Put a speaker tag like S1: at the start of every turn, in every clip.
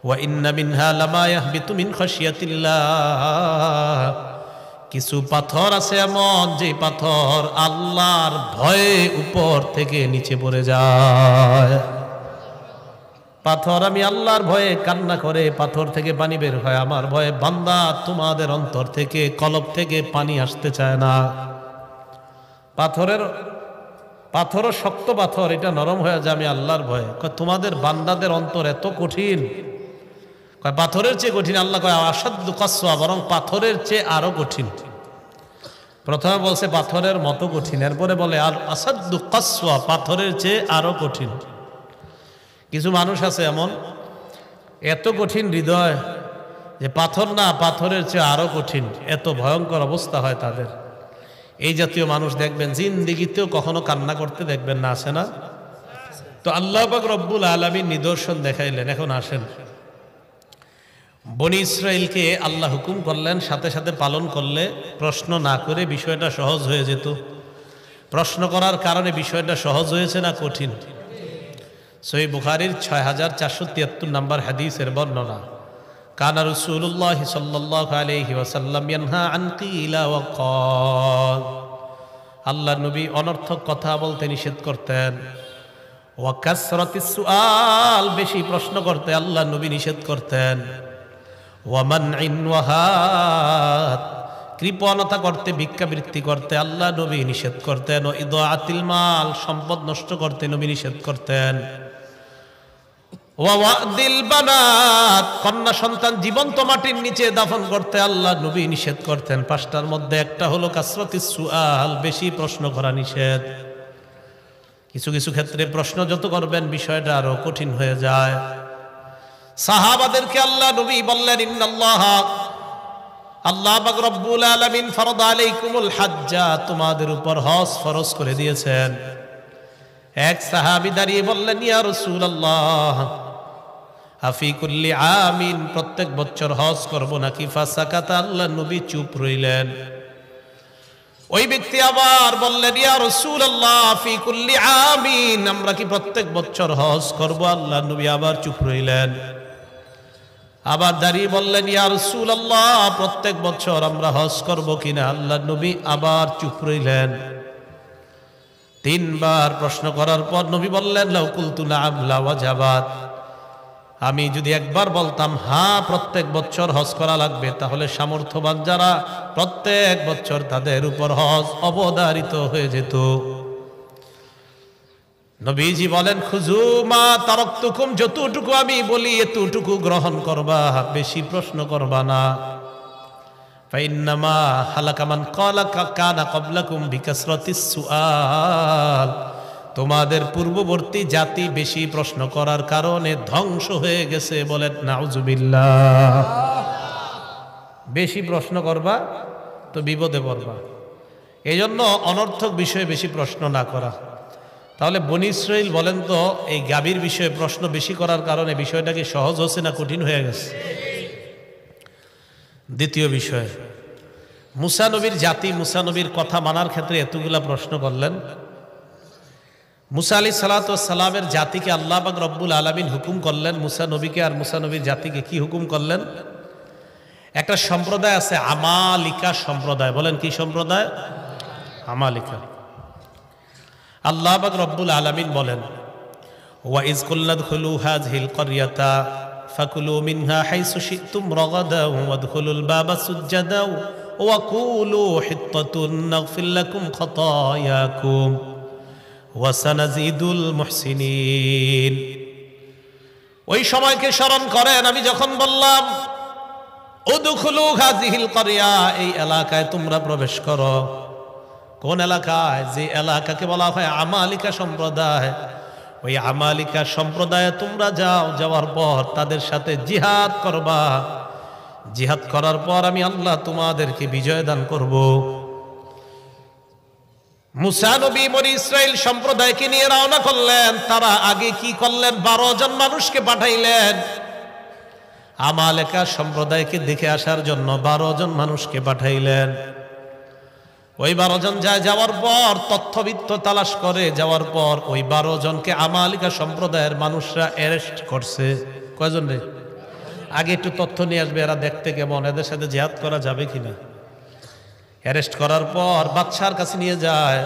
S1: ওয়া ইন্না মিনহা লামা ইয়াহবিতু মিন খাশিয়াতিল্লাহ, কিছু পাথর আছে এমন যে পাথর আল্লাহর ভয়ে উপর থেকে নিচে পড়ে যায়। পাথর আমি আল্লাহর ভয়ে কান্না করে পাথর থেকে পানি বের হয় আমার ভয়ে। বান্দা তোমাদের অন্তর থেকে কলব থেকে পানি আসতে চায় না। পাথরও শক্ত পাথর, এটা নরম হয়ে যায় আমি আল্লাহর ভয়ে। তোমাদের বান্দাদের অন্তর এত কঠিন, পাথরের চেয়ে কঠিন। আল্লাহ কয় আসাদ্দু কাসওয়া, বরং পাথরের চেয়ে আরো কঠিন। প্রথমে বলছে পাথরের মতো কঠিন, এরপরে বলে আর আসাদ্দু কাসওয়া, পাথরের চেয়ে আরো কঠিন। কিছু মানুষ আছে এমন, এত কঠিন হৃদয় যে পাথর না, পাথরের চেয়ে আরো কঠিন, এত ভয়ঙ্কর অবস্থা হয় তাদের। এই জাতীয় মানুষ দেখবেন জিন্দেগিতেও কখনো কান্না করতে দেখবেন না, আসে না? তো আল্লাহ পাক রব্বুল আলামিন নিদর্শন দেখাইলেন। এখন আসেন, বনি ইসরাইলকে আল্লাহ হুকুম করলেন, সাথে সাথে পালন করলে প্রশ্ন না করে বিষয়টা সহজ হয়ে যেত। প্রশ্ন করার কারণে বিষয়টা সহজ হয়েছে না কঠিন? সহিহ বুখারীর 6473 নম্বর হাদিসের বর্ণনা, কানা রাসূলুল্লাহ সাল্লাল্লাহু আলাইহি ওয়াসাল্লাম ইয়ানহা আন কিলা ওয়া ক্বাল, আল্লাহ নবী অনর্থক কথা বলতে নিষেধ করতেন। ওয়া কাসরাতিস সুআল, বেশি প্রশ্ন করতে আল্লাহ নবী নিষেধ করতেন। ওয়া মানইন ওয়া হাত, কৃপণতা করতে, ভিক্ষাবৃত্তি করতে আল্লাহ নবী নিষেধ করতেন। ও ইদাআতিল মাল, সম্পদ নষ্ট করতে নবী নিষেধ করতেন। ওয়া ওয়াদিল বানাত, কন্যা সন্তান জীবন্ত মাটির নিচে দাফন করতে আল্লাহ নবী নিষেধ করতেন। পাঁচটার মধ্যে একটা হলো কাসরাতিস সুআল, বেশি প্রশ্ন করা নিষেধ। কিছু কিছু ক্ষেত্রে প্রশ্ন যত করবেন বিষয়টা আরো কঠিন হয়ে যায়। সাহাবাদেরকে আল্লাহ নবী বললেন, ইন্নাল্লাহ, আল্লাহ পাক রব্বুল আলামিন ফরদ আলাইকুমুল হাজ্জা, তোমাদের উপর হজ ফরজ করে দিয়েছেন। এক সাহাবী দাঁড়িয়ে বললেন, ইয়া রাসূলুল্লাহ, আফি কুল্লি আমিন, প্রত্যেক বছর হজ করব নাকি? ফাসাকাতা, আল্লাহ নবী চুপ রইলেন। ওই ব্যক্তি আবার বললেন, ইয়া রাসূলুল্লাহ, আফি কুল্লি আমিন, আমরা কি প্রত্যেক বছর হজ করব? আল্লাহ নবী আবার চুপ রইলেন। আবার দাঁড়িয়ে বললেন, ইয়া রাসূলুল্লাহ, প্রত্যেক বছর আমরা হজ করব কিনা? আল্লাহ নবী আবার চুপ রইলেন। তিনবার প্রশ্ন করার পর নবী বললেন, লাউ কুলতু না'আম লাওয়াজাবাত, আমি যদি একবার বলতাম হ্যাঁ প্রত্যেক বছর হজ করা লাগবে, তাহলে সামর্থ্যবান যারা প্রত্যেক বছর তাদের উপর হজ অবধারিত হয়ে যেত। নবীজি বলেন, খুযু মা তারাকতুকুম, যতটুকু আমি বলি এতটুকু গ্রহণ করবা, বেশি প্রশ্ন করবা না। ফাইন্নামা হালাকা মান কানা ক্বাবলাকুম বিকাসরাতিস সুআল, তোমাদের পূর্ববর্তী জাতি বেশি প্রশ্ন করার কারণে ধ্বংস হয়ে গেছে। বলেন নাউজুবিল্লাহ। বেশি প্রশ্ন করবা তো বিপদে পড়বা। এই জন্য অনর্থক বিষয়ে বেশি প্রশ্ন না করা। তাহলে বনি ইসরাইল বলেন তো, এই গাভীর বিষয়ে প্রশ্ন বেশি করার কারণে বিষয়টা কি সহজ হচ্ছে না কঠিন হয়ে গেছে? দ্বিতীয় বিষয়, মুসা নবীর জাতি, মুসা নবীর কথা মানার ক্ষেত্রে এতগুলা প্রশ্ন করলেন। মুসা আলাইহিস সালাতু ওয়াস সালামের জাতিকে আল্লাহ পাক রব্বুল আলামিন হুকুম করলেন, মুসা নবীকে আর মুসা নবীর জাতিকে কি হুকুম করলেন? একটা সম্প্রদায় আছে আমালিকা সম্প্রদায়। বলেন কি সম্প্রদায়? আমালিকা। আল্লাহ পাক রব্বুল আলামিন বলেন, ওয়া ইয কুলনা দুখুলু হাযিহিল ক্বরিয়াতা ফাকুলু মিনহা হাইসু শি'তুম রাগাদা ওয়াদখুলুল বাবা সুজ্জাদা ওয়া কুলু হিত্তাতুন নাগফির লাকুম খাতায়াকুম ওয়া সানাজিদুল মুহসিনিন। ওই সময়কে স্মরণ করেন, আমি যখন বললাম উদখুলু হাযিহিল ক্বরিয়া, এই এলাকায় তোমরা প্রবেশ করো। কোন এলাকায়? যে এলাকাকে বলা হয় আমালিকা সম্প্রদায়। ওই আমালিকা সম্প্রদায়ে তোমরা যাও, যাওয়ার পর তাদের সাথে জিহাদ করবা। জিহাদ করার পর আমি আল্লাহ তোমাদেরকে বিজয় দান করব। মুসা নবী বনি ইসরাইল সম্প্রদায়কে নিয়ে রওনা করলেন। তারা আগে কি করলেন? 12 জন মানুষকে পাঠাইলেন আমালিকা সম্প্রদায়কে দেখে আসার জন্য। 12 জন মানুষকে পাঠাইলেন। ওই 12 জন যাওয়ার পর তথ্যবিত্ত তালাশ করে, যাওয়ার পর ওই 12 জনকে আমালিকা সম্প্রদায়ের মানুষরা অ্যারেস্ট করছে। কয়জন রে? আগে একটু তথ্য নিয়ে আসবে, এরা দেখতে কেমন, এদের সাথে জিহাদ করা যাবে কিনা। অ্যারেস্ট করার পর বাদশার কাছে নিয়ে যায়।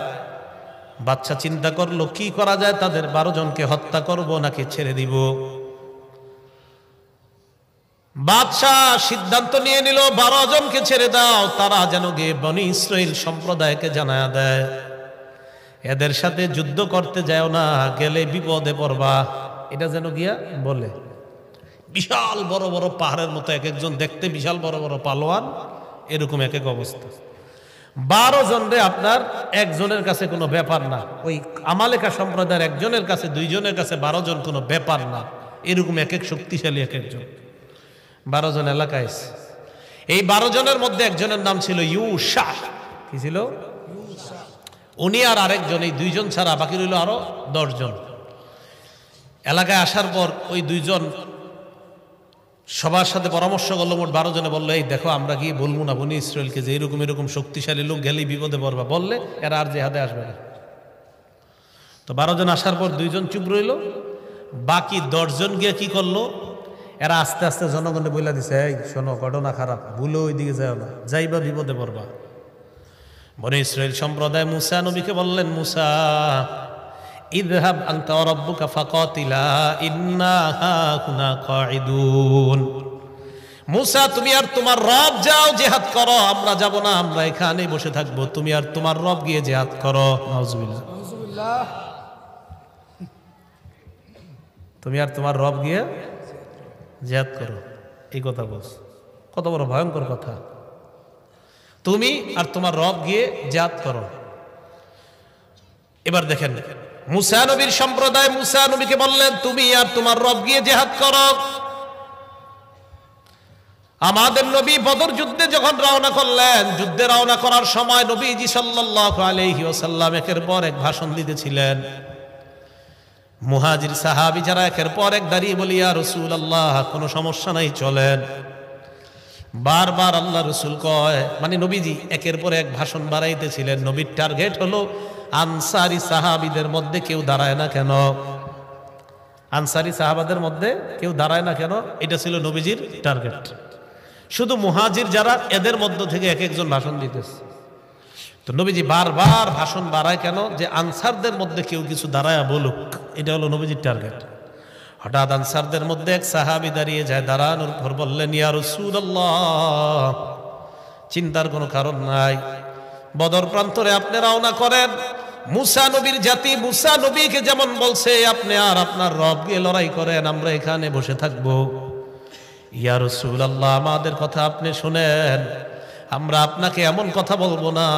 S1: বাদশা চিন্তা করলো কি করা যায়, তাদের 12 জনকে হত্যা করব নাকি ছেড়ে দিব। বাদশাহ সিদ্ধান্ত নিয়ে নিল 12 জনকে ছেড়ে দাও, তারা যেন গিয়ে বনি ইসরাইল সম্প্রদায়কে জানায়া দেয় এদের সাথে যুদ্ধ করতে যাও না, গেলে বিপদে পড়বা, এটা যেন গিয়া বলে। বিশাল বড় বড় পাহাড়ের মতো এক একজন দেখতে, বিশাল বড় বড় পালোয়ান, এরকম এক এক অবস্থা। 12 জনরে আপনার একজনের কাছে কোনো ব্যাপার না, ওই আমালেকা সম্প্রদায়ের একজনের কাছে 2 জনের কাছে 12 জন কোনো ব্যাপার না, এরকম এক এক শক্তিশালী এক একজন। 12 জন এলাকায়। এই 12 জনের মধ্যে একজনের নাম ছিল ইউশা। কি ছিল? উনি আর আরেকজন, এই 2 জন ছাড়া বাকি রইল আরো 10 জন। এলাকায় আসার পর ওই 2 জন সবার সাথে পরামর্শ করলো, মোট 12 জনে বললো, এই দেখো আমরা গিয়ে বলবো না বনি ইসরায়েলকে যে এরকম এরকম শক্তিশালী লোক, গেলেই বিপদে পড়বা, বললে এরা আর জেহাদে আসবে না। তো 12 জন আসার পর 2 জন চুপ রইল, বাকি 10 জন গিয়ে কি করলো, এরা আস্তে আস্তে জনগণে বইলা দিছে, এই শোনো ঘটনা খারাপ, ভুলে ওই দিকে যাও না, যাইবা বিপদে পড়বা। বনি ইসরাইল সম্প্রদায় মুসা নবীকে বললেন, মুসা ইযহাব আনতা ওয়া রাব্বুকা ফাকাতিলা ইন্না হাকুনা কাঈদুন। মুসা তুমি আর তোমার রব যাও জিহাদ করো, আমরা যাব না, আমরা এখানেই বসে থাকবো, তুমি আর তোমার রব গিয়ে জিহাদ করো। নাউজুবিল্লাহ, তুমি আর তোমার রব গিয়ে জিহাদ করো, এই কথা বলছ, কত বড় ভয়ঙ্কর কথা। তুমি আর তোমার রব গিয়ে জিহাদ করো। এবার দেখেন মুসা নবীর সম্প্রদায় মুসা নবীকে বললেন, তুমি আর তোমার রব গিয়ে জিহাদ করো। আমাদের নবী বদর যুদ্ধে যখন রওনা করলেন, যুদ্ধে রওনা করার সময় নবীজি সাল্লাল্লাহু আলাইহি ওয়াসাল্লাম একের পর এক ভাষণ দিতেছিলেন। মুহাজির সাহাবী যারা একের পর এক দাঁড়িয়ে বলি, ইয়া রাসূলুল্লাহ কোনো সমস্যা নাই চলেন। বারবার আল্লাহ রসুল কয়, মানে নবীজি একের পর এক ভাষণ বাড়াইতেছিলেন। নবীর টার্গেট হলো আনসারি সাহাবীদের মধ্যে কেউ দাঁড়ায় না কেন, আনসারি সাহাবাদের মধ্যে কেউ দাঁড়ায় না কেন, এটা ছিল নবীজির টার্গেট। শুধু মুহাজির যারা, এদের মধ্য থেকে এক একজন ভাষণ দিতেছে। তো নবীজি বারবার ভাষণ বাড়ায় কেন, যে আনসারদের মধ্যে কেউ কিছু দাঁড়ায় বলুক, এটা হলো নবীজির টার্গেট। হঠাৎ আনসারদের মধ্যে এক সাহাবী দাঁড়িয়ে যায়, দাঁড়ানোর পর বললেন, ইয়া রাসূলুল্লাহ চিন্তার কোনো কারণ নাই, বদর প্রান্তরে আপনি রওনা করেন, মুসা নবীর জাতি মুসা নবীকে যেমন বলছে আপনি আর আপনার রব গিয়ে লড়াই করেন, আমরা এখানে বসে থাকবো। ইয়া রাসূলুল্লাহ আমাদের কথা আপনি শুনেন, আমরা আপনাকে এমন কথা বলবো না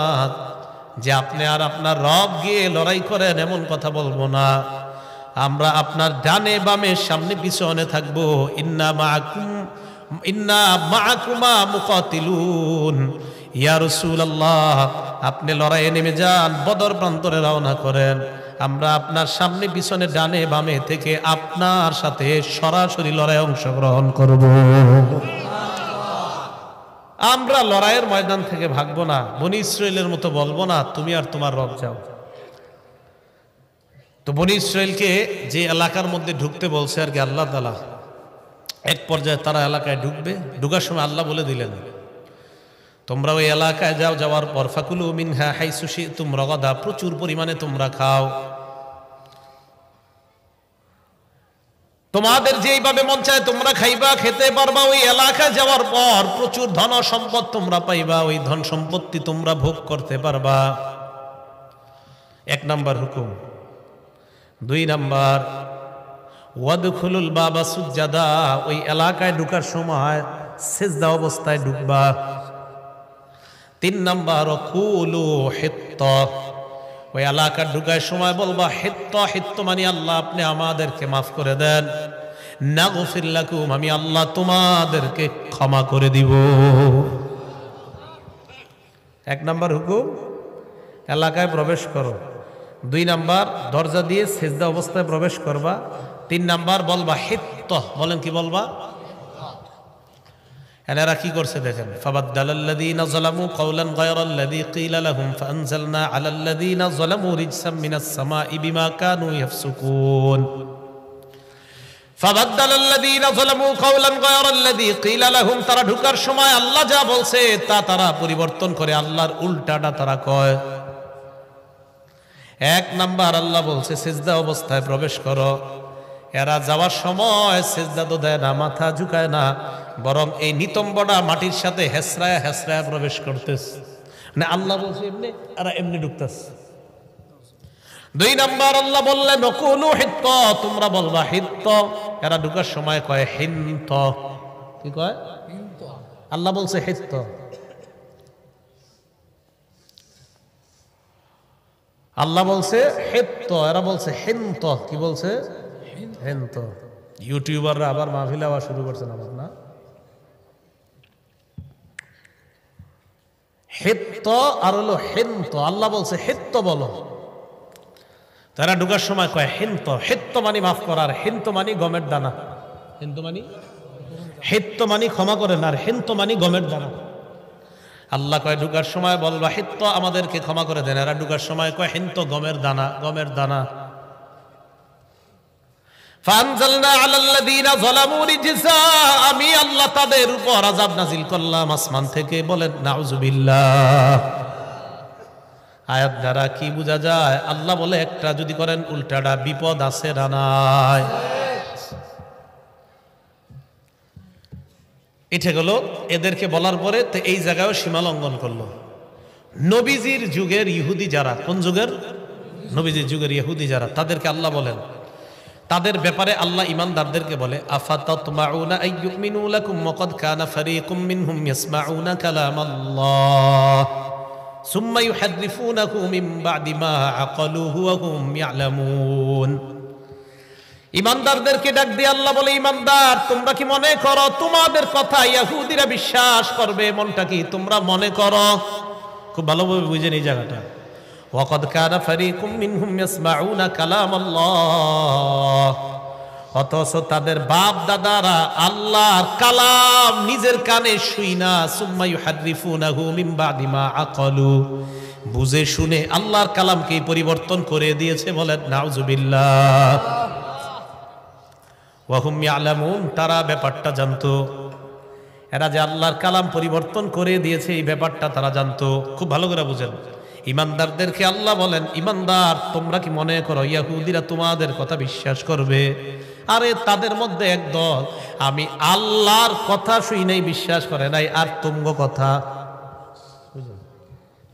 S1: যে আপনি আর আপনার রব গিয়ে লড়াই করেন, এমন কথা বলবো না, আমরা আপনার ডানে বামে সামনে পিছনে থাকবো। ইন্না মাআকুমা মুকাতিলুন। ইয়া রাসূলুল্লাহ আপনি লড়াইয়ে নেমে যান, বদর প্রান্তরে রওনা করেন, আমরা আপনার সামনে পিছনে ডানে বামে থেকে আপনার সাথে সরাসরি লড়াইয়ে অংশগ্রহণ করব। আমরা লড়াইয়ের ময়দান থেকে ভাগবো না, বনি ইসরাইলের মতো বলবো না তুমি আর তোমার রব যাও। তো বনি ইসরাইলকে যে এলাকার মধ্যে ঢুকতে বলছে আর কি আল্লাহ তাআলা, এক পর্যায়ে তারা এলাকায় ঢুকবে, ঢুকার সময় আল্লাহ বলে দিলেন, তোমরা ওই এলাকায় যাও, যাওয়ার পর ফাকুলু মিনহা হাইসু শি'তুম রাগাদা, প্রচুর পরিমাণে তোমরা খাও, তোমাদের যেইভাবে মন চায় তোমরা খাইবা, খেতে পারবা। ওই এলাকায় যাওয়ার পর প্রচুর ধন সম্পদ তোমরা পাইবা, ওই ধন সম্পত্তি তোমরা ভোগ করতে পারবা। 1 নাম্বার হুকুম। 2 নাম্বার ওয়াদখুলুল বাবা সুজ্জাদা, ওই এলাকায় ঢুকার সময় সিজদা অবস্থায় ঢুকবা। 3 নাম্বার কুলু হিত্তা, ওই এলাকা ঢুকার সময় বলবা হিত্তা, হিত্তা মানে আল্লাহ আপনি আমাদেরকে মাফ করে দেন, নাগফির লাকুম আমি আল্লাহ তোমাদেরকে ক্ষমা করে দিব। 1 নাম্বার হুকুম এলাকায় প্রবেশ করো। 2 নাম্বার দরজা দিয়ে সিজদা অবস্থায় প্রবেশ করবা। 3 নাম্বার বলবা হিত্তা, বলেন কি বলবা? এনারা কি করছে দেখেন, ফাবাদদালাল্লাযীনা যালামু কাওলান গায়রাল্লাযী ক্বিলা লাহুম ফাআনজালনা আলাল্লাযীনা যালামু রিজসাম মিনাস সামাই বিমা কানু ইয়াফসুকুন। ফাবাদদালাল্লাযীনা যালামু কাওলান গায়রাল্লাযী ক্বিলা লাহুম, তারা ঢোকার সময় আল্লাহ যা বলছে তা তারা পরিবর্তন করে আল্লাহর উল্টাটা তারা কয়। এক নাম্বার, আল্লাহ বলছে সিজদা অবস্থায় প্রবেশ করো, এরা যাওয়ার সময় সিজদা তো দেয় না, মাথা ঝুঁকায় না, বরং এই নিতম্বটা মাটির সাথে হেসরায়া হেসরায়া প্রবেশ করতেছে। মানে আল্লাহ বলছে এমনি, এরা এমনি ঢুকতেছে। দুই নাম্বার, আল্লাহ বললেন নকুলু হিত্ত, তোমরা বলবা হিত্ত, এরা ঢুকার সময় কয় হিন্ত। কি কয়? আল্লাহ বলছে হিত্ত, আল্লাহ বলছে হিত্ত, এরা বলছে হিন্ত। কি বলছে? হিন্ত। ইউটিউবাররা আবার মাহফিল আওয়া শুরু করছেন আমার, না? হিত্ত আর হলো হিন্ত। আল্লাহ বলছে হিত্ত বলো, তারা ঢুকার সময় কয় হিন্ত। হিত্ত মানি মাফ করার, হিন্ত মানি গমের দানা। হিন্ত মানি, হিত্ত মানি ক্ষমা করেন, আর হিন্ত মানি গমের দানা। আল্লাহ কয় ঢুকার সময় বলবা হিত্ত, আমাদেরকে ক্ষমা করে দেন। এরা ঢুকার সময় কয় হিন্ত, গমের দানা, গমের দানা। ফানজালনা আলাল্লাযীনা যালামু রিজসা, আমি আল্লাহ তাদের উপর আযাব নাজিল করলাম আসমান থেকে। বলেন নাউযুবিল্লাহ। আয়াত দ্বারা কি বোঝা যায়? আল্লাহ বলে একটা যদি করেন উল্টাটা বিপদ আছে না নাই? এটা গেল এদেরকে বলার পরে তো এই জায়গায়ও সীমা লঙ্ঘন করলো। নবীজির যুগের ইহুদি যারা, কোন যুগের? নবীজির যুগের ইহুদি যারা, তাদেরকে আল্লাহ বলেন, তাদের ব্যাপারে আল্লাহ ইমানদারদেরকে বলে আফাতাতমাউনা আইয়ুমিনু লাকুম ওয়াকাদ কানা ফারীকুম মিনহুম ইয়াসমাউনা কালামাল্লাহ সুম্মা ইউহাররিফুনাহু মিন বা'দি মা আকালুহু ওয়া হুম ইয়ালামুন। ইমানদারদেরকে ডাক দিয়ে আল্লাহ বলে, ইমানদার তোমরা কি মনে করো তোমাদের কথা ইহুদিরা বিশ্বাস করবে? মনটা কি তোমরা মনে করো? খুব ভালোভাবে বুঝেন এই জায়গাটা। ওয়াকাদ কানা ফারীকুম মিনহুম ইয়াসমাউনা কালামাল্লাহ, অথচ তাদের বাপ দাদারা আল্লাহর কালাম নিজের কানে শুইনা সুম্মা ইউহাররিফুনাহু মিন বা'দি মা আকালু, বুঝে শুনে আল্লাহর কালামকে পরিবর্তন করে দিয়েছে। বলেন নাউযুবিল্লাহ। ওয়া হুম ইয়ালামুন, তারা ব্যাপারটা জানতো। এরা যে আল্লাহর কালাম পরিবর্তন করে দিয়েছে এই ব্যাপারটা তারা জানতো। খুব ভালো করে বুঝেন। ইমানদারদেরকে আল্লাহ বলেন, ইমানদার তোমরা কি মনে করো ইহুদিরা তোমাদের কথা বিশ্বাস করবে? আরে তাদের মধ্যে এক দল আমি আল্লাহর কথা শুই নাই, বিশ্বাস করে নাই, আর তুঙ্গ কথা।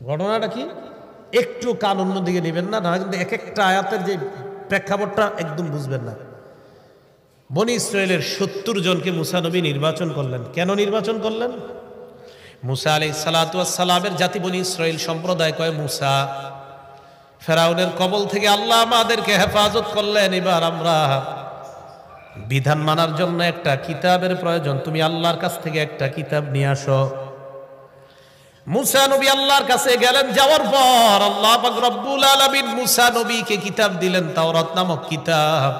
S1: ঘটনাটা কি? একটু কান অন্যদিকে নেবেন না, না কিন্তু এক একটা আয়াতের যে প্রেক্ষাপটটা একদম বুঝবেন না। বনি ইসরায়েলের 70 জনকে মুসা নবী নির্বাচন করলেন। কেন নির্বাচন করলেন? মুসা আলাইহিস সালাতু ওয়াস সালামের জাতি বনি ইসরাইল সম্প্রদায় কয়, মুসা ফেরাউনের কবল থেকে আল্লাহ আমাদেরকে হেফাজত করলেন, এবার আমরা বিধান মানার জন্য একটা কিতাবের প্রয়োজন, তুমি আল্লাহর কাছ থেকে একটা কিতাব নিয়ে আসো। মুসা নবী আল্লাহর কাছে গেলেন, যাওয়ার পর আল্লাহ পাক রব্বুল আলামিন মুসা নবীকে কিতাব দিলেন, তাওরাত নামক কিতাব।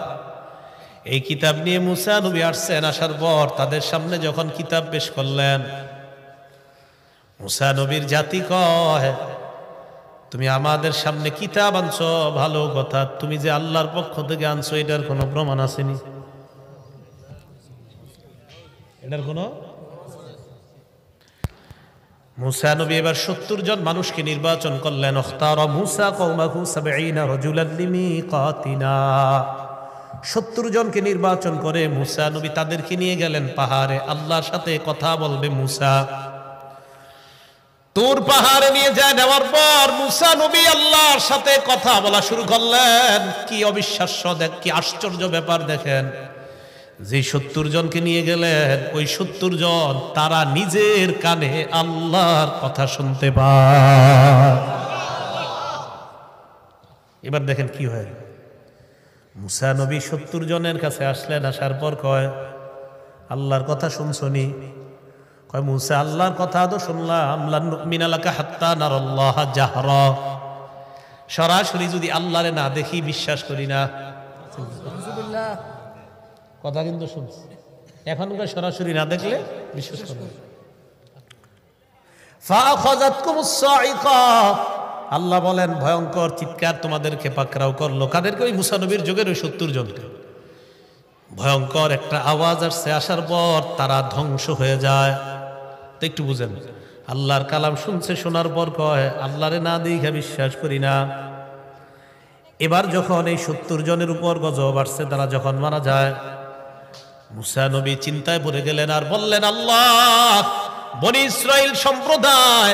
S1: এই কিতাব নিয়ে মুসা নবী আসছেন, আসার পর তাদের সামনে যখন কিতাব পেশ করলেন, মুসা নবীর জাতি কয়, তুমি আমাদের সামনে কিতাব আনছো ভালো কথা, তুমি যে আল্লাহর পক্ষ থেকে আনছো এটার কোনো প্রমাণ আসেনি? এটার কোনো? মুসা নবী এবার 70 জন মানুষকে নির্বাচন করলেন। ইখতারা মুসা কওমাহু 70 রাজুলান লিমিকাতিনা, 70 জনকে নির্বাচন করে মুসা নবী তাদেরকে নিয়ে গেলেন পাহাড়ে, আল্লাহর সাথে কথা বলবে মুসা। তুর পাহাড়ে নিয়ে যায়, নেওয়ার পর মুসা নবী আল্লাহর সাথে কথা বলা শুরু করলেন। কি অবিশ্বাস্য, দেখ কি আশ্চর্য ব্যাপার দেখেন। যে 70 জনকে নিয়ে গেলেন, ওই 70 জন তারা নিজের কানে আল্লাহর কথা শুনতে পায়। এবার দেখেন কি হয়। মুসা নবী 70 জনের কাছে আসলেন, আসার পর কয়, আল্লাহর কথা শুনছনি? কয় মুসা আল্লাহর কথা তো শুনলাম, লান নুমিনা লাকা হাত্তা নারাল্লাহ জাহরা, সরাসরি যদি আল্লাহরে না দেখি বিশ্বাস করি না। কথা কিন্তু শুনছি, এখনকার সরাসরি না দেখলে বিশ্বাস করবে। ফাআখাযাতকুমুস সাইকা, আল্লাহ বলেন ভয়ঙ্কর চিৎকার তোমাদেরকে পাকড়াও করলো। কাদেরকে? ওই মুসা নবীর যুগের ওই 70 জনকে। ভয়ঙ্কর একটা আওয়াজ আসছে, আসার পর তারা ধ্বংস হয়ে যায়। তো একটু বুঝেন, আল্লাহর কালাম শুনছে, শোনার পর কয় আল্লাহরে না দেখে বিশ্বাস করি না। এবার যখন এই 70 জনের উপর গজব আসছে, তারা যখন মারা যায়, মুসা নবী চিন্তায় পড়ে গেলেন আর বললেন, আল্লাহ, বনি ইসরাইল সম্প্রদায়,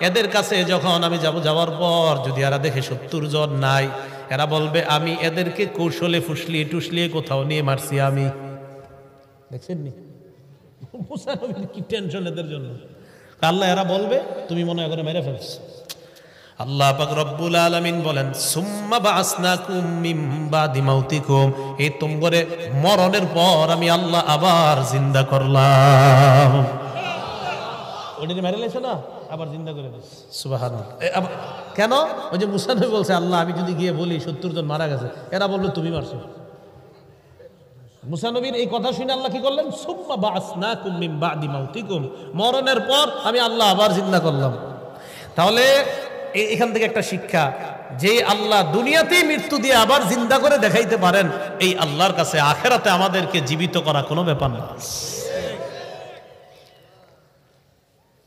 S1: এদের কাছে যখন আমি যাওয়ার পর যদি এরা দেখে 70 জন নাই, এরা বলবে আমি এদেরকে কৌশলে ফুসলিয়ে টুসলিয়ে কোথাও নিয়ে মারছি। আমি দেখছেন নি মুসা নবীর কি টেনশন এদের জন্য। আল্লাহ এরা বলবে তুমি মনে করে মেরে ফেলছ। আল্লাহ পাক রব্বুল আলামিন বলেন, সুম্মা বাসনাকুম মিন বাদি মাউতিকুম, এই তোমরে মরণের পর আমি আল্লাহ আবার জিন্দা করলাম। ওইটা মেরে লেছে না, আবার জিন্দা করে দিস। সুবহানাল্লাহ। কেন? ওই যে মুসা নবী বলছে আল্লাহ আমি যদি গিয়ে বলি 70 জন মারা গেছে, এরা বললো তুমি মারছো। মুসা নবীর এই কথা শুনে আল্লাহ কি করলেন? সুম্মা বাসনাকুম মিন বাদি মাউতিকুম, মরণের পর আমি আল্লাহ আবার জিন্দা করলাম। তাহলে এখান থেকে একটা শিক্ষা, যে আল্লাহ দুনিয়াতেই মৃত্যু দিয়ে আবার জিন্দা করে দেখাইতে পারেন, এই আল্লাহর কাছে আখেরাতে আমাদেরকে জীবিত করা কোনো ব্যাপার না।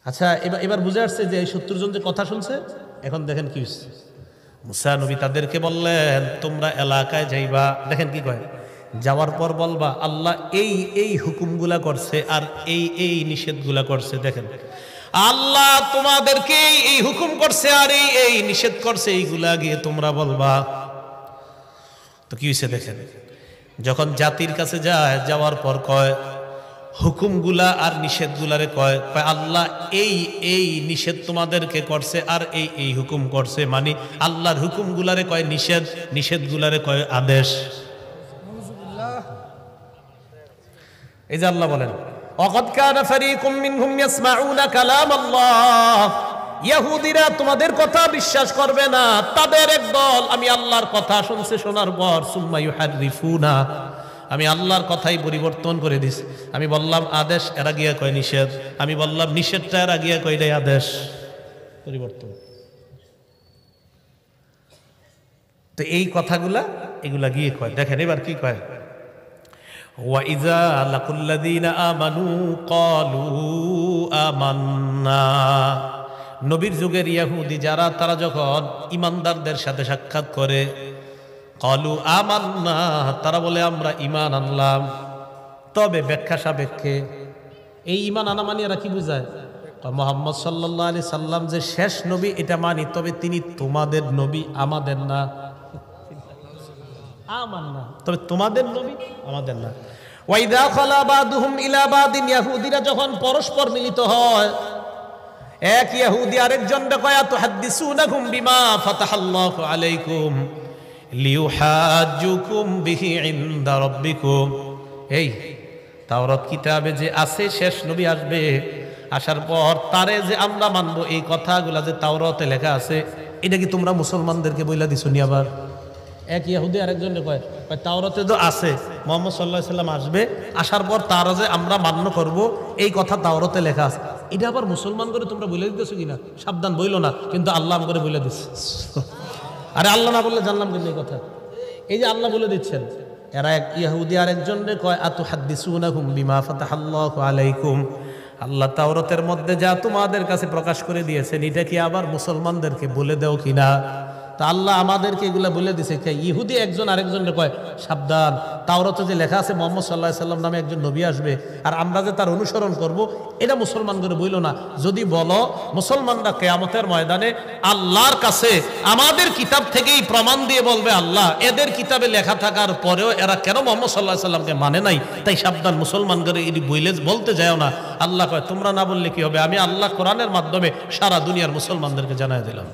S1: আচ্ছা, এবার বুঝে আসছে যে এই 70 জন যে কথা শুনছে। এখন দেখেন কি হচ্ছে। মুসা নবী তাদেরকে বললেন তোমরা এলাকায় যাইবা, দেখেন কি কয়, যাওয়ার পর বলবা আল্লাহ এই এই হুকুমগুলা করছে আর এই এই নিষেধগুলা করছে। দেখেন, আল্লাহ তোমাদেরকে এই হুকুম করছে আর এই এই নিষেধ করছে, এইগুলা গিয়ে তোমরা বলবা। তো কি হয়েছে দেখেন, যখন জাতির কাছে যায়, যাওয়ার পর কয় হুকুমগুলা আর নিষেধগুলারে কয় আল্লাহ এই এই নিষেধ তোমাদেরকে করছে আর এই এই হুকুম করছে, মানে আল্লাহর হুকুমগুলারে কয় নিষেধ, নিষেধগুলারে কয় আদেশ। এই যে আল্লাহ বলেন, ওয়াকাদ কানা ফারীকুম মিনহুম ইয়াসমাউনা কালাম আল্লাহ, ইহুদিরা তোমাদের কথা বিশ্বাস করবে না, তাদের একদল আমি আল্লাহর কথা শুনছে, শোনার পর সুম্মা ইউহাররিফুনা, আমি আল্লাহর কথাই পরিবর্তন করে দিছি। আমি বললাম আদেশ, এরা গিয়া কয় নিষেধ। আমি বললাম নিষেধটা, এরা গিয়া কয় এটাই আদেশ। পরিবর্তন। তো এই কথাগুলা এগুলা গিয়ে কয়। দেখেন এবার কি কয়, ওয়াইযা লাকুল্লাযীনা আমানু ক্বালু আমান্না, নবীর যুগের ইহুদি যারা, তারা যখন ইমানদারদের সাথে সাক্ষাৎ করে, ক্বালু আমান্না, তারা বলে আমরা ঈমান আনলাম। তবে ব্যাখ্যা সাপেক্ষে এই ঈমান আনা মানে এরা কি বুঝায়, মুহাম্মদ সাল্লাল্লাহু আলাইহি সাল্লাম যে শেষ নবী এটা মানি, তবে তিনি তোমাদের নবী, আমাদের না। আমান্না, তবে তোমাদের নবী, আমাদের না। ওয়াইদা খালা বাদুহুম ইলা বাদিন, ইহুদিরা যখন পরস্পর মিলিত হয়, এক ইহুদি আরেকজনকে কয় তুহাদ্দিসুনাকুম বিমা ফাতাহাল্লাহু আলাইকুম লিউহাজ্জুকুম বিহি ইনদা রাব্বিকুম, এই তাওরাত কিতাবে যে আছে শেষ নবী আসবে, আসার পর তারে যে আমরা মানব, এই কথাগুলা যে তাওরাতে লেখা আছে, এটা কি তোমরা মুসলমানদেরকে বইলা দিছো নি? আবার এক ইহুদি আরেকজনকে কয় তাওরাতে তো আছে মুহাম্মদ সাল্লাল্লাহু আলাইহি সাল্লাম আসবে, আসার পর তারা যে আমরা মান্য করব, এই কথা তাওরাতে লেখা আছে, এটা আবার মুসলমান করে তোমরা বলে দিতেছো কিনা? সাবধান, বইলো না, কিন্তু আল্লাহ করে বলে দিচ্ছে। আরে আল্লাহ না বললে জানলাম কিন্তু এই কথা, এই যে আল্লাহ বলে দিচ্ছেন। এরা এক ইহুদি আরেকজনকে কয় আতুহাদ্দিসুনাকুম বিমা ফাতাহাল্লাহু আলাইকুম, আল্লাহ তাওরাতের মধ্যে যা তোমাদের কাছে প্রকাশ করে দিয়েছেন, এটা কি আবার মুসলমানদেরকে বলে দাও কিনা? তা আল্লাহ আমাদেরকে এগুলা বলে দিছে। ইহুদি একজন আরেকজনকে কয় সাবধান, তাওরাতে যে লেখা আছে মুহাম্মদ সাল্লাল্লাহু আলাইহি সাল্লাম নামে একজন নবী আসবে, আর আমরা যে তার অনুসরণ করব, এটা মুসলমান করে বইল না। যদি বলো মুসলমানরা কিয়ামতের ময়দানে আল্লাহর কাছে আমাদের কিতাব থেকেই প্রমাণ দিয়ে বলবে আল্লাহ এদের কিতাবে লেখা থাকার পরেও এরা কেন মুহাম্মদ সাল্লাল্লাহু আলাইহি সাল্লামকে মানে নাই, তাই সাবধান, মুসলমান করে এটি বলতে যাও না। আল্লাহ কয় তোমরা না বললে কি হবে, আমি আল্লাহ কোরআনের মাধ্যমে সারা দুনিয়ার মুসলমানদেরকে জানাই দিলাম।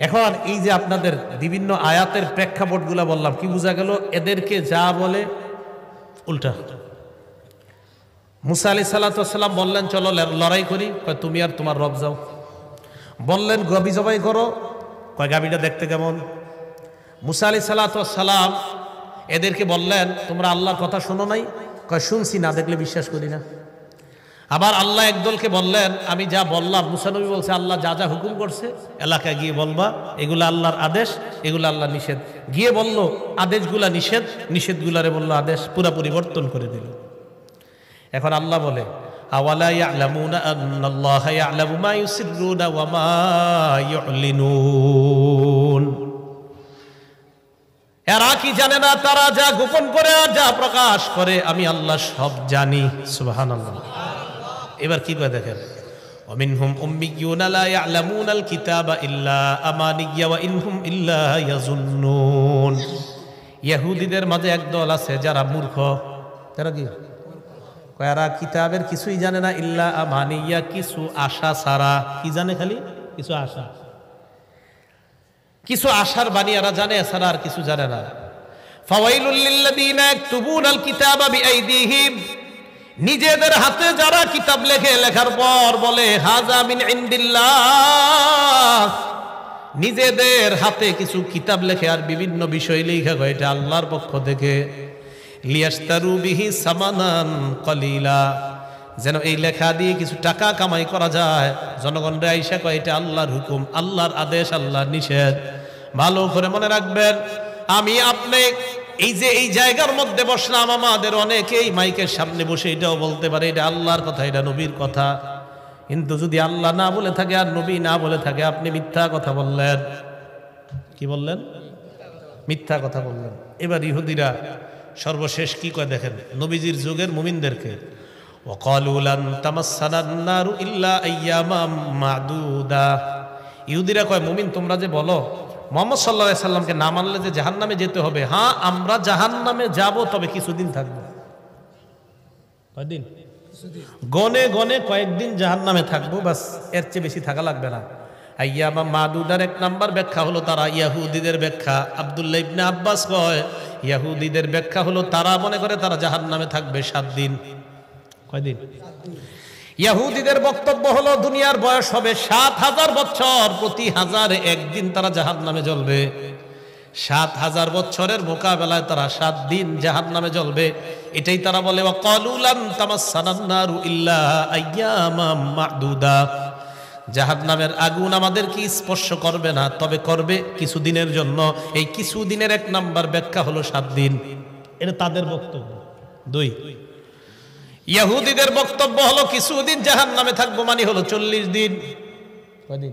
S1: এখন এই যে আপনাদের বিভিন্ন আয়াতের প্রেক্ষাপটগুলা বললাম, কি বোঝা গেল? এদেরকে যা বলে উল্টা। মুসা আলাইহিস সালাতু ওয়াস সালাম বললেন চলো লড়াই করি, কয় তুমি আর তোমার রব যাও। বললেন গাবি জবাই করো, কয় গাবিটা দেখতে কেমন? মুসা আলাইহিস সালাতু ওয়াস সালাম এদেরকে বললেন তোমরা আল্লাহর কথা শোনো নাই, কয় শুনছি, না দেখলে বিশ্বাস করি না। আবার আল্লাহ একদলকে বললেন, আমি যা বললাম, মুসা নবী বলছে আল্লাহ যা যা হুকুম করছে এলাকায় গিয়ে বলবা এগুলো আল্লাহর আদেশ, এগুলো আল্লাহ নিষেধ। গিয়ে বলল আদেশগুলা নিষেধ, নিষেধগুলারে বলল আদেশ, পুরা পরিবর্তন করে দিল। এখন আল্লাহ বলে আওয়ালা ইয়ালামুনা আন্নাল্লাহা ইয়ালামু মা ইউসিররুনা ওয়া মা ইউলিনুন, এরা কি জানে না তারা যা গোপন করে আর যা প্রকাশ করে আমি আল্লাহ সব জানি। সুবহানাল্লাহ। এবার কি করে দেখেন, ওয়ামিনহুম উম্মিয়ুনা লা ইয়ালামুনাল কিতাবা ইল্লা আমানিয়া ওয়া ইনহুম ইল্লা ইয়াজুন্নুন। ইহুদিদের মাঝে একদল আছে যারা মূর্খ, তারা কি এরা কিতাবের কিছুই জানে না, ইল্লা আমানিয়া, কিছু আশা ছাড়া। কি জানে? খালি কিছু আশা, কিছু আশার বাণী এরা জানে, এছাড়া আর কিছু জানে না। ফাওয়াইলুল লিল্লাযীনা ইয়াকতুবুনাল কিতাবা বিআইদিহিম, নিজেদের হাতে যারা কিতাব লেখে, লেখার পর বলে হাযা মিন ইনদিল্লাহ, নিজেদের হাতে কিছু কিতাব লেখে আর বিভিন্ন বিষয় লেখা হয় এটা আল্লাহর পক্ষ থেকে। লিয়াশতারু বিহি সামানান কলিলা, যেন এই লেখা দিয়ে কিছু টাকা কামাই করা যায়। জনগণরা আইসা কয় এটা আল্লাহর হুকুম, আল্লাহর আদেশ, আল্লাহর নিষেধ। ভালো করে মনে রাখবেন, আমি আপনি এই যে এই জায়গার মধ্যে বসলাম, আমাদের অনেকেই মাইকের সামনে বসে এটাও বলতে পারে এটা আল্লাহর কথা, এটা নবীর কথা। কিন্তু যদি আল্লাহ না বলে থাকে আর নবী না বলে থাকে, আপনি মিথ্যা কথা বললেন। কি বললেন? মিথ্যা কথা বললেন। এবার ইহুদিরা সর্বশেষ কি কয় দেখেন, নবীজির যুগের মুমিনদেরকে, ওয়াকালু লান তামাসসানান নারু ইল্লা আইয়ামাম মাদুদা। ইহুদিরা কয়, মুমিন তোমরা যে বলো মুহাম্মদ সাল্লাল্লাহু আলাইহি সাল্লামকে না মানলে যে জাহান্নামে যেতে হবে, হ্যাঁ আমরা জাহান্নামে যাব, তবে কিছুদিন থাকবো। কয়দিন? গনে গনে কয়েকদিন জাহান্নামে থাকবো, বাস, এর চেয়ে বেশি থাকা লাগবে না। আইয়ামাম মাদুদার এক নাম্বার ব্যাখ্যা হলো তারা ইয়াহুদিদের ব্যাখ্যা। আব্দুল্লাহ ইবনে আব্বাস কয় ইয়াহুদিদের ব্যাখ্যা হলো তারা মনে করে তারা জাহান্নামে থাকবে 7 দিন। কয়দিন? ইহুদিদের বক্তব্য হলো দুনিয়ার বয়স হবে 7000 বছর, প্রতি 1000-এ একদিন তারা জাহান্নামে জ্বলবে। 7000 বছরের মোকাবেলায় তারা 7 দিন জাহান্নামে জ্বলবে, এটাই তারা বলে ওয়াকালু লান তামাসসানান নারু ইল্লা আইয়ামাম মাদুদা। জাহান্নামের আগুন আমাদেরকে স্পর্শ করবে না, তবে করবে কিছুদিনের জন্য। এই কিছুদিনের এক নাম্বার ব্যাখ্যা হলো 7 দিন। এটা তাদের বক্তব্য। 2, ইহুদিদের বক্তব্য হলো কিছুদিন জাহান্নামে থাকবো মানে হলো 40 দিন। কয়দিন?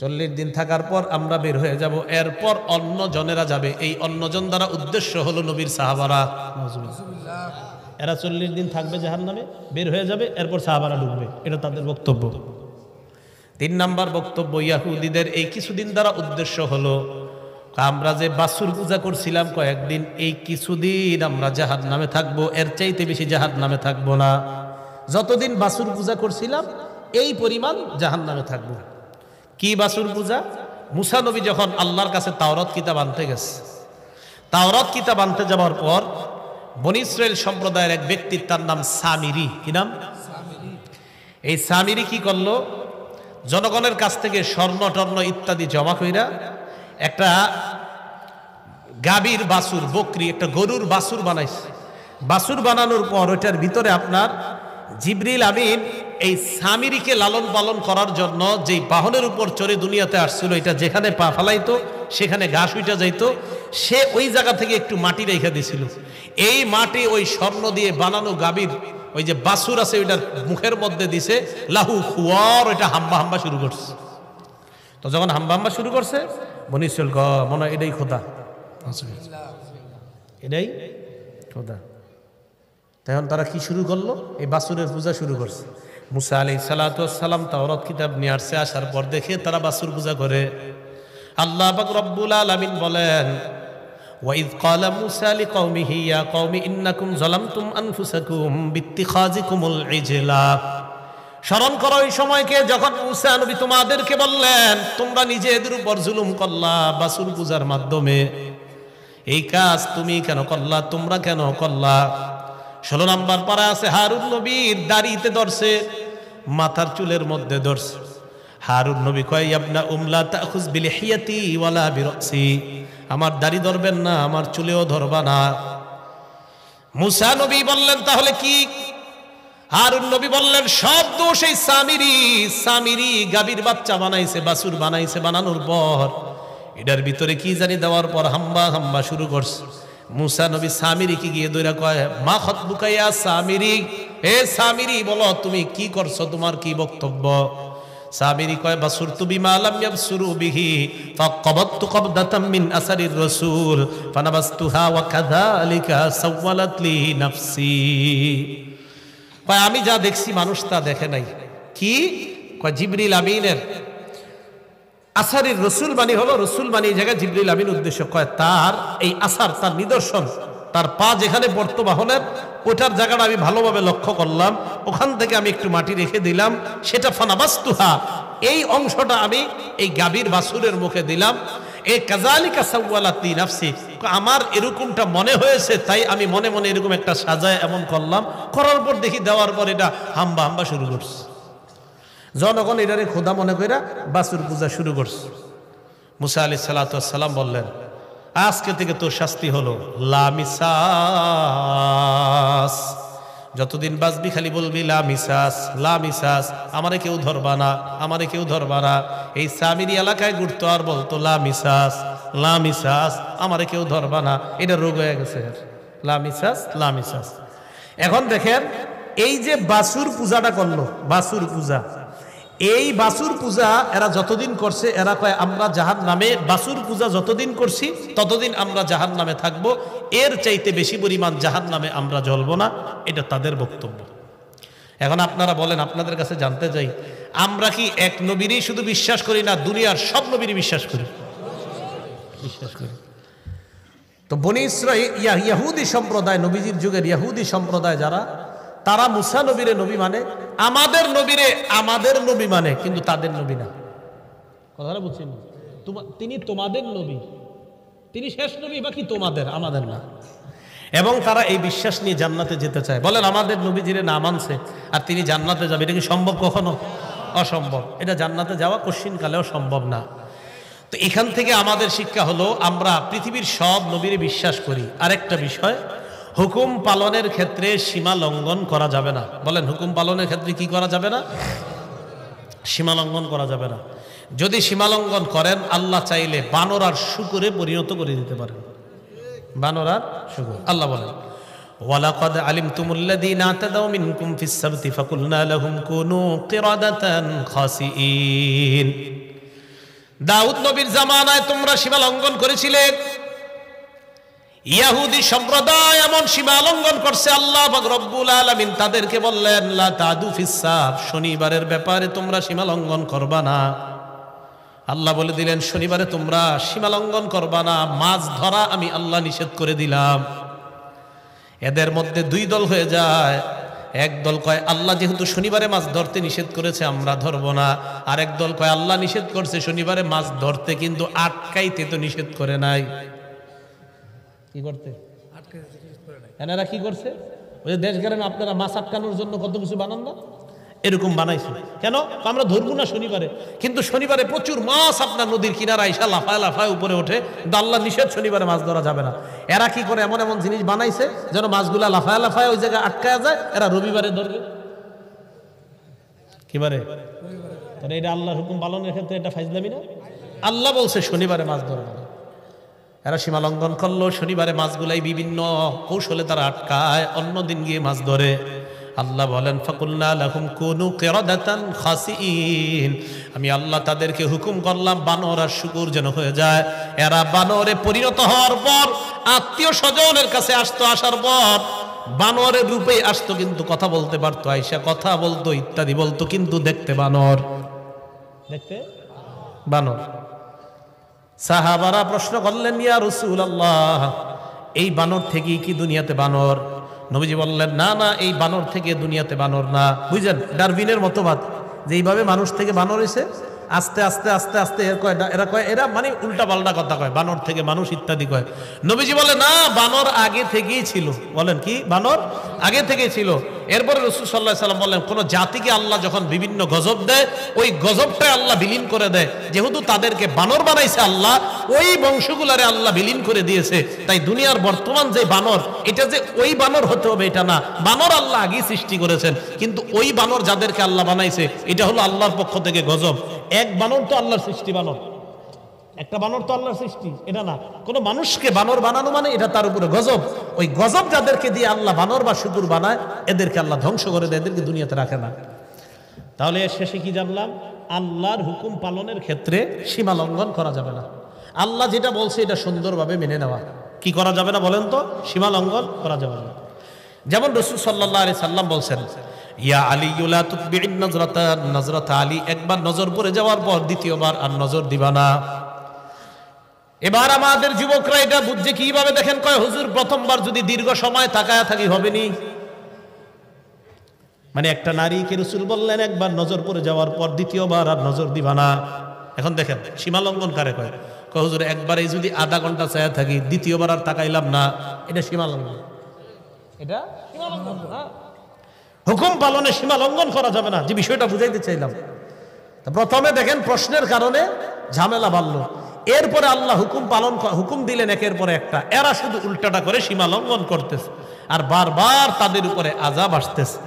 S1: 40 দিন থাকার পর আমরা বের হয়ে যাব, এরপর অন্য জনেরা যাবে। এই অন্যজন দ্বারা উদ্দেশ্য হলো নবীর সাহাবারা। এরা 40 দিন থাকবে জাহান্নামে, বের হয়ে যাবে, এরপর সাহাবারা ঢুকবে। এটা তাদের বক্তব্য। 3 নাম্বার বক্তব্য ইহুদিদের, এই কিছুদিন দ্বারা উদ্দেশ্য হলো আমরা যে বাসুর পূজা করছিলাম কয়েকদিন, এই কিছুদিন আমরা জাহান্নামে থাকবো, এর চাইতে বেশি জাহান্নামে থাকবো না। যতদিন বাসুর পূজা করছিলাম এই পরিমাণ জাহান্নামে থাকবো। কি বাসুর পূজা? মুসা নবী যখন আল্লাহর কাছে তাওরাত কিতাব আনতে গেছে, তাওরাত কিতাব আনতে যাওয়ার পর বনী ইসরাইল সম্প্রদায়ের এক ব্যক্তি, তার নাম সামিরি। কি নাম? এই সামিরি কি করলো, জনগণের কাছ থেকে স্বর্ণ টর্ণ ইত্যাদি জমা কইরা একটা গাভীর বাছুর, বকরি, একটা গরুর বাছুর বানাইছে। বাছুর বানানোর পর ওইটার ভিতরে আপনার জিবরিল আমিন এই সামিরিকে লালন পালন করার জন্য যেই বাহনের উপর চড়ে দুনিয়াতে আসছিল, এটা যেখানে পা ফেলাইতো সেখানে ঘাস উইটা যাইতো, সে ওই জায়গা থেকে একটু মাটি রেখে দিয়েছিল। এই মাটি ওই স্বর্ণ দিয়ে বানানো গাভীর ওই যে বাছুর আছে ওইটার মুখের মধ্যে দিছে, লাহু খুয়ার, ওইটা হাম্বা হাম্বা শুরু করছে। তো যখন হাম্বা হাম্বা শুরু করছে, বনী ইসরাইল মনে হয় এটাই খোদা, এটাই খোদা। তখন তারা কি শুরু করলো? এই বাছুরের পূজা শুরু করছে। মুসা আলাইহিস সালাতু ওয়াস সালাম তাওরাত কিতাব নিয়ে আসছে, আসার পর দেখে তারা বাছুর পূজা করে। আল্লাহ পাক রব্বুল আলামিন বলেন, ওয়াইদ ক্বালা মুসা লিকওমিহি ইয়া কওমি ইন্নাকুম যালামতুম আনফুসাকুম বিত্তিখাযিকুমুল ইজলা। স্মরণ করো ওই সময়কে যখন মুসা নবী তোমাদেরকে বললেন তোমরা নিজেদের উপর জুলুম করলা বাছুর পূজার মাধ্যমে। এই কাজ তুমি কেন করলা, তোমরা কেন করলা? 16 নম্বর পারা আছে, হারুন নবীর দাড়িতে ধরছে, মাথার চুলের মধ্যে ধরছে। হারুন নবী কয় ইবনা উমলা তাখুজ বিলিহিয়াতি ওয়ালা বিরাসি, আমার দাড়ি ধরবেন না, আমার চুলেও ধরবা না। মুসা নবী বললেন তাহলে কি? হারুন নবী বললেন সব দোষ এই সামিরি গাভীর বাচ্চা বানাইছে, বাছুর বানাইছে, বানানোর পর এটার ভিতরে কি জানি দেওয়ার পর হাম্বা শুরু করছে। মুসা নবী সামিরিকে গিয়ে দইরা কয়, মা খতবুকা ইয়া সামিরি, হে সামিরি বলো তুমি কি করছো, তোমার কি বক্তব্য? সামিরি কয়, বাসুরতু বিমা লাম ইয়াবসুরু বিহি ফাকাবাতু কবদাতাম মিন আসারির রাসূল ফানাবাসতুহা ওয়া কাযালিকা সাওয়ালাত লি নাফসি। কয় আমি যা দেখছি মানুষ তা দেখে নাই। কি কয়? জিবরিল আমিনের আসারির রসুল বাণী হলো, রসুল বাণী এই জায়গায় জিবরিল আমিন উদ্দেশ্য। কয় তার এই আসার, তার নিদর্শন, তার পা যেখানে পড়তো বাহনের, ওটার জায়গাটা আমি ভালোভাবে লক্ষ্য করলাম, ওখান থেকে আমি একটু মাটি রেখে দিলাম, সেটা ফানাবাসতুহা, এই অংশটা আমি এই গাভীর বাছুরের মুখে দিলাম। এই কাযালিকা সাওয়ালাত লি নাফসি, আমার এরকমটা মনে হয়েছে তাই আমি মনে মনে এরকম একটা সাজায় এমন করলাম। করার পর দেখি দেওয়ার পর এটা হাম্বা শুরু করছে। জনগণ এটারে খোদা মনে কইরা বাছুর পূজা শুরু করছে। মুসা আলাইহিস সালাতু ওয়াস সালাম বললেন, আজকে থেকে তোর শাস্তি হলো লা মিসাস, যতদিন বাঁচবি খালি বলবি লা মিসাস, আমারে কেউ ধরবা না। এই সামিরি এলাকায় ঘুরতো আর বলতো লা মিসাস, আমারে কেউ ধরবা না। এটা রোগ হয়ে গেছে, লা মিসাস। এখন দেখেন এই যে বাছুর পূজাটা করলো, বাছুর পূজা, এই বাছুর পূজা এরা যতদিন করছে, এরা কয় আমরা জাহান্নামে, বাছুর পূজা যতদিন করছি ততদিন আমরা জাহান্নামে থাকবো, এর চাইতে বেশি পরিমাণ জাহান্নামে আমরা জ্বলবো না। এটা তাদের বক্তব্য। এখন আপনারা বলেন, আপনাদের কাছে জানতে চাই, আমরা কি এক নবীরই শুধু বিশ্বাস করি না দুনিয়ার সব নবীরই বিশ্বাস করি? তো বনি ইসরাঈল ইহুদি সম্প্রদায়, নবীজির যুগের ইহুদি সম্প্রদায় যারা, তারা মুসা নবীরে নবী মানে, আমাদের নবী মানে, কিন্তু তাদের নবী না। কথাটা বুঝছেন? তিনি তোমাদের নবী, তিনি শেষ নবী, বাকি তোমাদের, আমাদের না। এবং তারা এই বিশ্বাস নিয়ে জান্নাতে যেতে চায়। বলেন আমাদের নবীজিরে না মানছে আর তিনি জান্নাতে যাবে, এটা কি সম্ভব? কখনো অসম্ভব। এটা জান্নাতে যাওয়া কোশ্চিনকালেও সম্ভব না। তো এখান থেকে আমাদের শিক্ষা হলো, আমরা পৃথিবীর সব নবীরে বিশ্বাস করি। আরেকটা বিষয়, হুকুম পালনের ক্ষেত্রে সীমা লঙ্ঘন করা যাবে না। বলেন হুকুম পালনের ক্ষেত্রে কি করা যাবে না? সীমা লঙ্ঘন করা যাবে না। যদি সীমা লঙ্ঘন করেন, আল্লাহ চাইলে বানর আর শূকরে পরিণত করে দিতে পারেন। বানর আর শূকর। আল্লাহ বলেন, ওয়ালাকাদ আলিমতুমুল্লাযীনা আতাদাউ মিনকুম ফিস সাবতি ফাকুলনা লাহুম কুনু কিরাদাতান খাসিঈন। দাউদ নবীর জামানায় তোমরা সীমা লঙ্ঘন করেছিলে। ইহুদি সম্প্রদায় এমন সীমা লঙ্ঘন করছে, আল্লাহ পাক রব্বুল আলামিন তাদেরকে বললেন, লা তাদু ফিস সাব, শনিবারের ব্যাপারে তোমরা সীমা লঙ্ঘন করবা না। আল্লাহ বলে দিলেন, শনিবারে তোমরা সীমা লঙ্ঘন করবা না। মাছ ধরা আমি আল্লাহ নিষেধ করে দিলাম। এদের মধ্যে দুই দল হয়ে যায়। এক দল কয় আল্লাহ যেহেতু শনিবারে মাছ ধরতে নিষেধ করেছে আমরা ধরবো না। আর এক দল কয় আল্লাহ নিষেধ করছে শনিবারে মাছ ধরতে, কিন্তু আটকাইতে তো নিষেধ করে নাই। কি করতে? এনারা কি করছে? ওই যে দেশ গ্রামে আপনারা মাছ আটকানোর জন্য কত কিছু বানান না, এরকম বানাইছে। কেন? আমরা ধরবো না শনিবারে, কিন্তু শনিবারে প্রচুর মাছ আপনার নদীর কিনারা আইসা লাফায় উপরে ওঠে, কিন্তু আল্লাহ নিষেধ, শনিবারে মাছ ধরা যাবে না। এরা কি করে? এমন এমন জিনিস বানাইছে যেন মাছগুলা লাফায় ওই জায়গায় আটকায় যায়, এরা রবিবারে ধরবে। কিবারে? তাহলে এটা আল্লাহর হুকুম পালনের ক্ষেত্রে এটা ফাইজলামি না? আল্লাহ বলছে শনিবারে মাছ ধরবে না। এরা সীমা লঙ্ঘন করলো, শনিবারে মাছগুলাই বিভিন্ন কৌশলে তারা আটকায়, অন্য দিন গিয়ে মাছ ধরে। আল্লাহ বলেন, ফাকুলনা লাহুম কুনু কিরাদাতান খাসিঈন, আমি আল্লাহ তাদেরকে হুকুম করলাম বানর আর শূকর যেন হয়ে যায়। এরা বানরে পরিণত হওয়ার পর আত্মীয় স্বজনের কাছে আসতো, আসার পর বানরের রূপে আসতো, কিন্তু কথা বলতে পারতো, আইসা কথা বলতো, ইত্যাদি বলতো, কিন্তু দেখতে বানর। সাহাবারা প্রশ্ন করলেন, ইয়া রাসূলুল্লাহ, এই বানর থেকে কি দুনিয়াতে বানর? নবীজি বললেন, না না, এই বানর থেকে দুনিয়াতে বানর না। বুঝলেন? ডারউইনের মতবাদ যে এইভাবে মানুষ থেকে বানর হয়েছে, আস্তে আস্তে আস্তে আস্তে এরা মানে উল্টা পাল্টা কথা কয়, বানর থেকে মানুষ ইত্যাদি কয়। নবীজি বলে না, বানর আগে থেকেই ছিল। বলেন কি? বানর আগে থেকেই ছিল। এরপরে রাসূল সাল্লাল্লাহু আলাইহি ওয়াসাল্লাম বললেন, কোন জাতিকে আল্লাহ যখন বিভিন্ন গজব দেয়, ওই গজবটাই আল্লাহ বিলীন করে দেয়। যেহেতু তাদেরকে বানর বানাইছে আল্লাহ, ওই বংশগুলারে আল্লাহ বিলীন করে দিয়েছে। তাই দুনিয়ার বর্তমান যে বানর, এটা যে ওই বানর হতে হবে এটা না, বানর আল্লাহ আগেই সৃষ্টি করেছেন, কিন্তু ওই বানর যাদেরকে আল্লাহ বানাইছে এটা হলো আল্লাহর পক্ষ থেকে গজব। এক বানর তো আল্লাহর সৃষ্টি, বানর একটা বানর তো আল্লাহর সৃষ্টি, এটা না। কোনো মানুষকে বানর বানানো মানে এটা তার উপরে গজব। ওই গজব যাদেরকে দিয়ে আল্লাহ বানর বা শুকুর বানায়, এদেরকে আল্লাহ ধ্বংস করে দেয়, এদেরকে দুনিয়াতে রাখে না। তাহলে এর শেষে কি জানলাম? আল্লাহর হুকুম পালনের ক্ষেত্রে সীমা লঙ্ঘন করা যাবে না। আল্লাহ যেটা বলছে এটা সুন্দরভাবে মেনে নেওয়া। কি করা যাবে না বলেন তো? সীমা লঙ্ঘন করা যাবে না। যেমন রাসূল সাল্লাল্লাহু আলাইহি সাল্লাম বলছেন, ইয়া আলী লা তুতবি'ন নজরাতা আলী, একবার নজর পড়ে যাওয়ার পর দ্বিতীয়বার আর নজর দিবা না। এবার আমাদের যুবকরা এটা বুঝছে কিভাবে দেখেন, কয় হুজুর প্রথমবার যদি দীর্ঘ সময় তাকায়া থাকি হবে নি। মানে একটা নারীকে রাসূল বললেন একবার নজর পড়ে যাওয়ার পর দ্বিতীয়বার আর নজর দিবা না। এখন দেখেন সীমা লঙ্ঘন কারে কয়? কয় হুজুর একবারই যদি আধা ঘন্টা চায়া থাকি, দ্বিতীয়বার আর তাকাইলাম না, এটা সীমা লঙ্ঘন। এটা সীমা লঙ্ঘন না। হুকুম পালনে সীমা লঙ্ঘন করা যাবে না, যে বিষয়টা বুঝাইতে চাইলাম। প্রথমে দেখেন প্রশ্নের কারণে ঝামেলা বাড়লো, এরপরে আল্লাহ হুকুম দিলেন একের পরে একটা। এরা শুধু উল্টাটা করে সীমা লঙ্ঘন করতেছে, আর বারবার তাদের উপরে আযাব আসতেছে।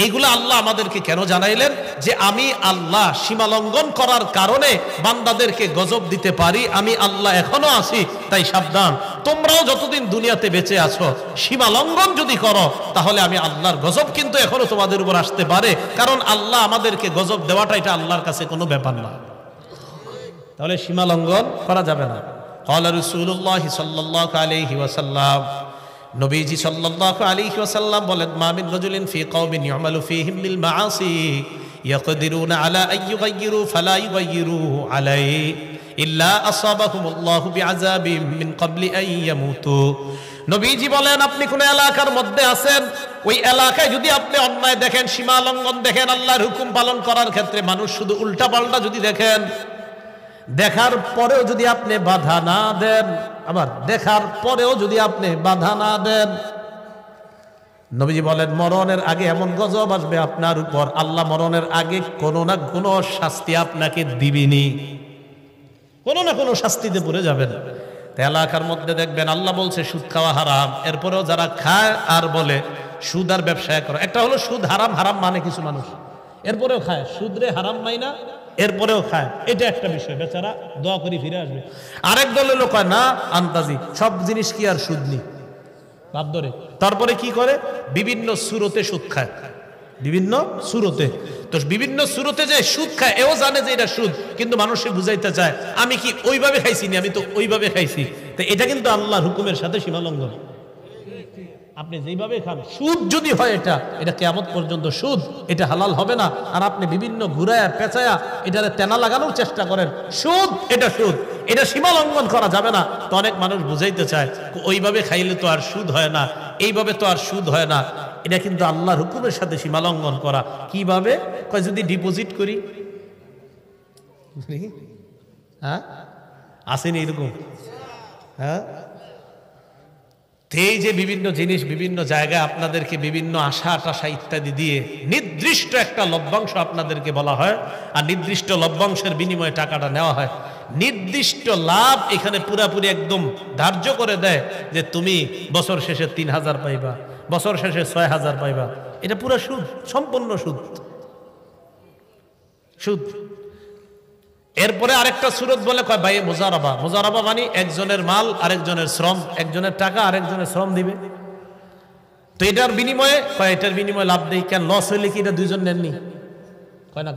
S1: এইগুলো আল্লাহ আমাদেরকে কেন জানাইলেন? যে আমি আল্লাহ সীমা লঙ্ঘন করার কারণে বান্দাদেরকে গজব দিতে পারি, আমি আল্লাহ এখনো আছি। তাই সাবধান, তোমরাও যতদিন দুনিয়াতে বেঁচে আছো সীমা লঙ্ঘন যদি করো, তাহলে আমি আল্লাহর গজব কিন্তু এখনো তোমাদের উপর আসতে পারে। কারণ আল্লাহ আমাদেরকে গজব দেওয়াটা এটা আল্লাহর কাছে কোনো ব্যাপার না। তাহলে সীমা লঙ্ঘন করা যাবে না। ক্বালা রাসূলুল্লাহ সাল্লাল্লাহু আলাইহি ওয়াসাল্লাম, নবীজি সাল্লাল্লাহু আলাইহি ওয়াসাল্লাম বলেন, মা মিন রাজুলিন ফি কওমিন ইউমালু ফীহিম বিল মাআসি ইয়াকদিরুনা আলা আন ইউগাইয়িরু ফালা ইউগাইয়িরু আলাইহি ইল্লা আসাবাহুমুল্লাহু বিআযাবিন মিন ক্বাবলি আন ইয়ামুতু। নবীজি বলেন, আপনি কোন এলাকার মধ্যে আছেন, ওই এলাকায় যদি আপনি অন্যায় দেখেন, সীমা লঙ্ঘন দেখেন, আল্লাহর হুকুম পালন করার ক্ষেত্রে মানুষ শুধু উল্টা পাল্টা যদি দেখেন, দেখার পরেও যদি আপনি বাধা না দেন, আবার দেখার পরেও যদি আপনি বাধা না দেন, নবীজি বলেন মরণের আগে এমন গজব আসবে আপনার উপর, আল্লাহ মরণের আগে কোনো না কোনো শাস্তি আপনাকে দিবেনি, কোনো না কোনো শাস্তিতে পড়ে যাবেন। এলাকার মধ্যে দেখবেন আল্লাহ বলছে সুদ খাওয়া হারাম, এরপরেও যারা খায় আর বলে সুদ আর ব্যবসায় করো। একটা হলো সুদ হারাম, হারাম মানে কিছু মানুষ, এরপরেও খায়, সুদরে হারাম মাইনা এরপরেও খায়, এটা একটা বিষয়, বেচারা দোয়া করি ফিরে আসবে। আরেক দলের লোক হয় না আন্তাজি, সব জিনিস কি আর সুদ নি বাপ ধরে, তারপরে কি করে বিভিন্ন সুরতে সুদ খায়, বিভিন্ন সুরতে। তো বিভিন্ন সুরতে যে সুদ খায়, এও জানে যে এটা সুদ, কিন্তু মানুষকে বুঝাইতে চায় আমি কি ওইভাবে খাইছি না, আমি তো ওইভাবে খাইছি। তো এটা কিন্তু আল্লাহর হুকুমের সাথে সীমা লঙ্ঘন। আপনি যেইভাবে খান, সুদ যদি হয় এটা কিয়ামত পর্যন্ত সুদ, এটা হালাল হবে না। আর আপনি বিভিন্ন ঘুরায়া পেঁচায়া এটারে তেনা লাগানোর চেষ্টা করেন, সুদ, এটা সুদ, এটা সীমা লঙ্ঘন করা যাবে না। তো অনেক মানুষ বুঝাইতে চায় ওইভাবে খাইলে তো আর সুদ হয় না, এইভাবে তো আর সুদ হয় না। এটা কিন্তু আল্লাহর হুকুমের সাথে সীমা লঙ্ঘন করা। কিভাবে? কয় যদি ডিপোজিট করি, হ্যাঁ আসেনি এরকম, হ্যাঁ। এই যে বিভিন্ন জিনিস বিভিন্ন জায়গায় আপনাদেরকে বিভিন্ন আশা টাশা ইত্যাদি দিয়ে নির্দিষ্ট একটা লভ্যাংশ আপনাদেরকে বলা হয়, আর নির্দিষ্ট লভ্যাংশের বিনিময়ে টাকাটা নেওয়া হয়। নির্দিষ্ট লাভ এখানে পুরাপুরি একদম ধার্য করে দেয় যে তুমি বছর শেষে ৩,০০০ পাইবা, বছর শেষে ৬,০০০ পাইবা। এটা পুরো সুদ, সম্পূর্ণ সুদ, সুদ। এরপরে আরেকটা সুরত বলে কয় ভাই মুজারাবা। মুজারাবা মানে একজনের মাল আরেকজনের শ্রম, একজনের টাকা আরেকজনের শ্রম দিবে। তো এটার বিনিময়ে কয় এটার বিনিময়ে লাভ দেই। কেন লস হইলে কি এটা দুইজন নেননি? কয় না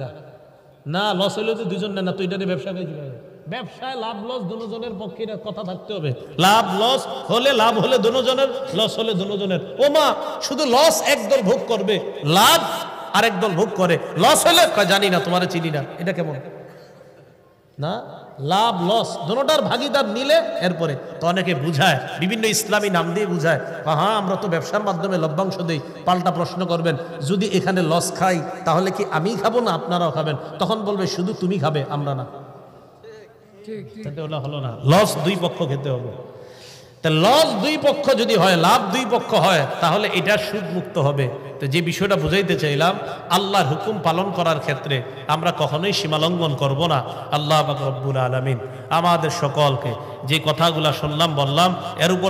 S1: না, লস হইলে তো দুইজন নেন না, তো এটা ব্যবসা করে কিভাবে? ব্যবসায় লাভ লস দুজনের পক্ষে কথা থাকতে হবে। লাভ লস হলে, লাভ হলে দুজনের, লস হলে দুজনের। ও মা, শুধু লস একদল ভোগ করবে, লাভ আরেক দল ভোগ করে। লস হলে কয় জানি না, তোমারে চিনি না, এটা কেমন? না, লাভ লস দুটোটার ভাগিদার নিলে এরপরে তো অনেকে বুঝায়, বিভিন্ন ইসলামী নাম দিয়ে বুঝায়, হ্যাঁ আমরা তো ব্যবসার মাধ্যমে লভ্যাংশ দেই। পাল্টা প্রশ্ন করবেন, যদি এখানে লস খাই তাহলে কি আমি খাবো না আপনারাও খাবেন? তখন বলবে শুধু তুমি খাবে, আমরা না। হলো না, লস দুই পক্ষ খেতে হবে। তা লস দুই পক্ষ যদি হয়, লাভ দুই পক্ষ হয়, তাহলে এটা সুদ মুক্ত হবে। তো যে বিষয়টা বুঝাইতে চাইলাম, আল্লাহর হুকুম পালন করার ক্ষেত্রে আমরা কখনোই সীমালঙ্ঘন করব না। আল্লাহ পাক রব্বুল আলামিন আমাদের সকলকে যে কথাগুলা শুনলাম বললাম এর উপর